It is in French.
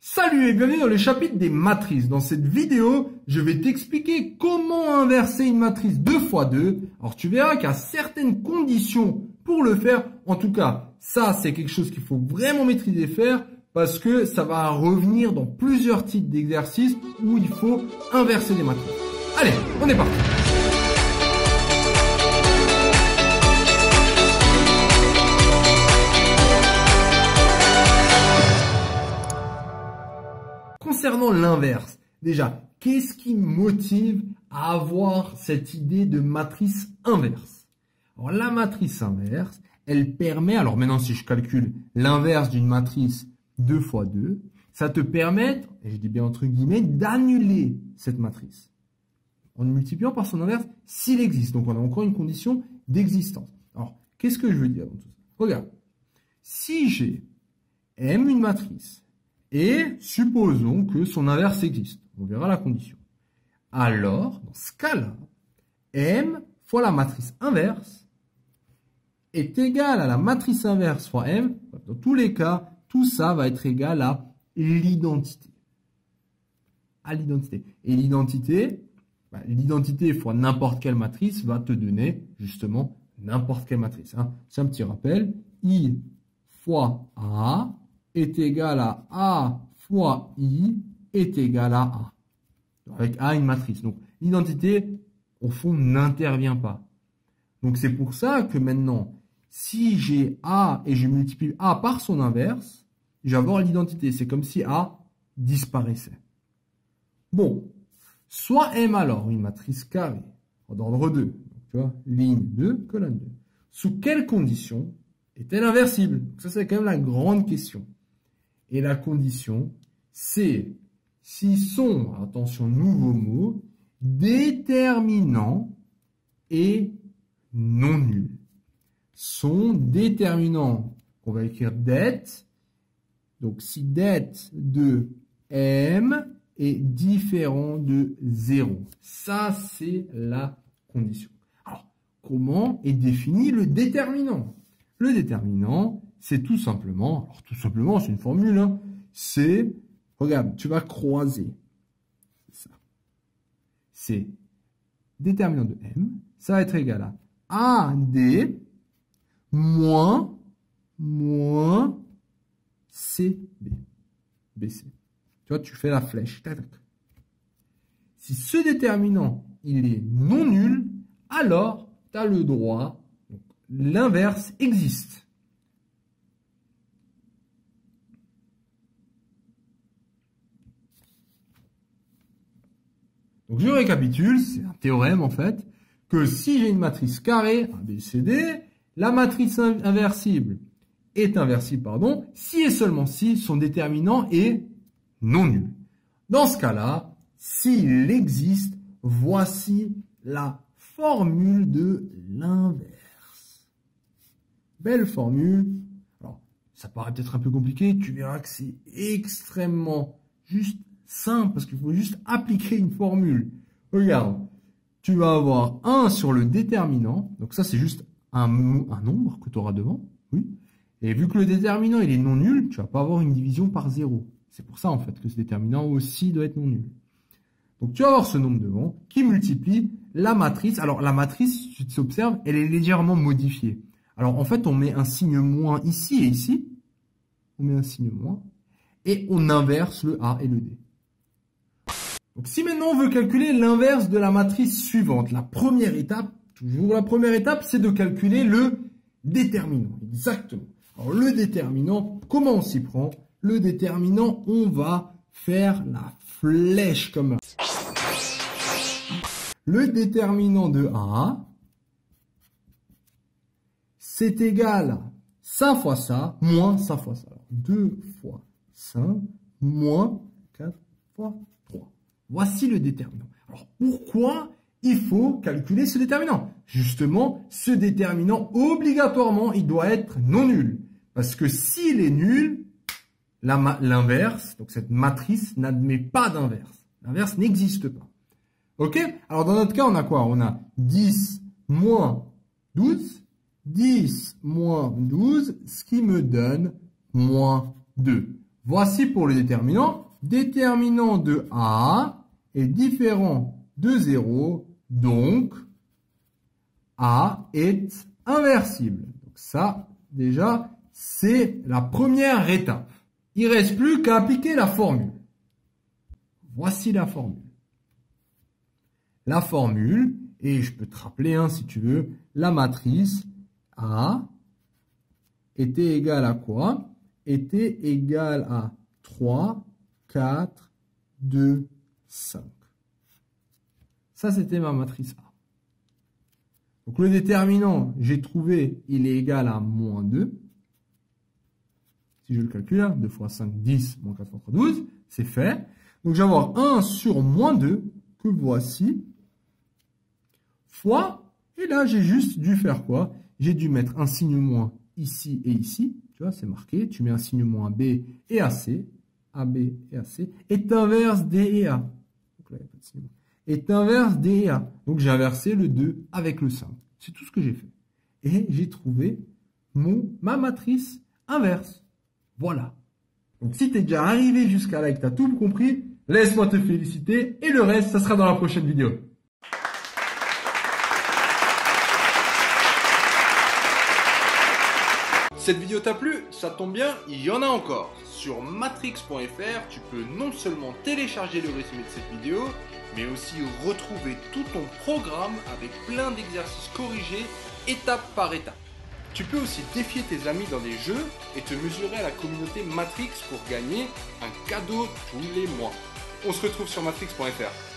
Salut et bienvenue dans le chapitre des matrices. Dans cette vidéo, je vais t'expliquer comment inverser une matrice 2x2. Alors tu verras qu'il y a certaines conditions pour le faire. En tout cas, ça c'est quelque chose qu'il faut vraiment maîtriser faire parce que ça va revenir dans plusieurs types d'exercices où il faut inverser des matrices. Allez, on est parti. Concernant l'inverse, déjà, qu'est-ce qui motive à avoir cette idée de matrice inverse? Alors, la matrice inverse, elle permet, alors maintenant si je calcule l'inverse d'une matrice 2 x 2, ça te permet, et je dis bien entre guillemets, d'annuler cette matrice en multipliant par son inverse s'il existe. Donc, on a encore une condition d'existence. Alors, qu'est-ce que je veux dire dans tout ça? Regarde, si j'ai M une matrice, et supposons que son inverse existe. On verra la condition. Alors, dans ce cas-là, M fois la matrice inverse est égal à la matrice inverse fois M. Dans tous les cas, tout ça va être égal à l'identité. Et l'identité fois n'importe quelle matrice va te donner justement n'importe quelle matrice. C'est un petit rappel. I fois A est égal à A fois I est égal à A. Avec A une matrice. Donc, l'identité, au fond, n'intervient pas. Donc, c'est pour ça que maintenant, si j'ai A et je multiplie A par son inverse, je vais avoir l'identité. C'est comme si A disparaissait. Bon, soit M alors, une matrice carrée, d'ordre 2. Donc, tu vois, ligne 2, colonne 2. Sous quelles conditions est-elle inversible? Donc, ça, c'est quand même la grande question. Et la condition, c'est si son, attention, nouveau mot, déterminant est non nul. Son déterminant, on va écrire det, donc si det de M est différent de 0. Ça, c'est la condition. Alors, comment est défini le déterminant? Le déterminant, c'est tout simplement, c'est une formule, c'est, regarde, tu vas croiser ça. C'est déterminant de M, ça va être égal à AD moins CB. BC. Tu vois, tu fais la flèche. Tac, tac. Si ce déterminant, il est non nul, alors tu as le droit, l'inverse existe. Donc je récapitule, c'est un théorème en fait, que si j'ai une matrice carrée, ABCD, la matrice inversible est inversible, si et seulement si son déterminant est non nul. Dans ce cas-là, s'il existe, voici la formule de l'inverse. Belle formule. Alors, ça paraît peut-être un peu compliqué, tu verras que c'est extrêmement juste simple, parce qu'il faut juste appliquer une formule. Regarde, tu vas avoir 1 sur le déterminant, donc ça c'est juste un nombre que tu auras devant, oui. Et vu que le déterminant il est non nul, tu vas pas avoir une division par 0. C'est pour ça en fait que ce déterminant aussi doit être non nul. Donc tu vas avoir ce nombre devant qui multiplie la matrice. Alors la matrice, si tu observes, elle est légèrement modifiée. Alors en fait on met un signe moins ici et ici, on met un signe moins, et on inverse le A et le D. Donc, si maintenant on veut calculer l'inverse de la matrice suivante, la première étape, toujours la première étape, c'est de calculer le déterminant. Exactement. Alors, le déterminant, comment on s'y prend? Le déterminant, on va faire la flèche comme ça. Le déterminant de A, c'est égal à ça fois ça, moins ça fois ça. Alors, 2 fois 5, moins 4 fois 3. Voici le déterminant. Alors, pourquoi il faut calculer ce déterminant? Justement, ce déterminant, obligatoirement, il doit être non nul. Parce que s'il est nul, l'inverse, donc cette matrice, n'admet pas d'inverse. L'inverse n'existe pas. OK? Alors, dans notre cas, on a quoi? On a 10 moins 12. 10 moins 12, ce qui me donne moins 2. Voici pour le déterminant. Déterminant de A est différent de 0, donc A est inversible. Donc ça, déjà, c'est la première étape. Il ne reste plus qu'à appliquer la formule. Voici la formule. La formule, et je peux te rappeler, hein, si tu veux, la matrice A était égale à quoi? Était égale à 3, 4, 2, 5. Ça, c'était ma matrice A. Donc le déterminant, j'ai trouvé, il est égal à moins 2. Si je le calcule, 2 fois 5, 10, moins 4 fois 3, 12, c'est fait. Donc je vais avoir 1 sur moins 2, que voici, fois, et là j'ai juste dû faire quoi? J'ai dû mettre un signe moins ici et ici, tu vois, c'est marqué, tu mets un signe moins B et AC, AB et AC, est inverse D et A. Donc là, il n'y a pas de signe. Est inverse D et A. Donc j'ai inversé le 2 avec le 5. C'est tout ce que j'ai fait. Et j'ai trouvé ma matrice inverse. Voilà. Donc si tu es déjà arrivé jusqu'à là et que tu as tout compris, laisse-moi te féliciter et le reste, ça sera dans la prochaine vidéo. Cette vidéo t'a plu? Ça tombe bien, il y en a encore. Sur matrix.fr, tu peux non seulement télécharger le résumé de cette vidéo, mais aussi retrouver tout ton programme avec plein d'exercices corrigés étape par étape. Tu peux aussi défier tes amis dans des jeux et te mesurer à la communauté Matrix pour gagner un cadeau tous les mois. On se retrouve sur matrix.fr.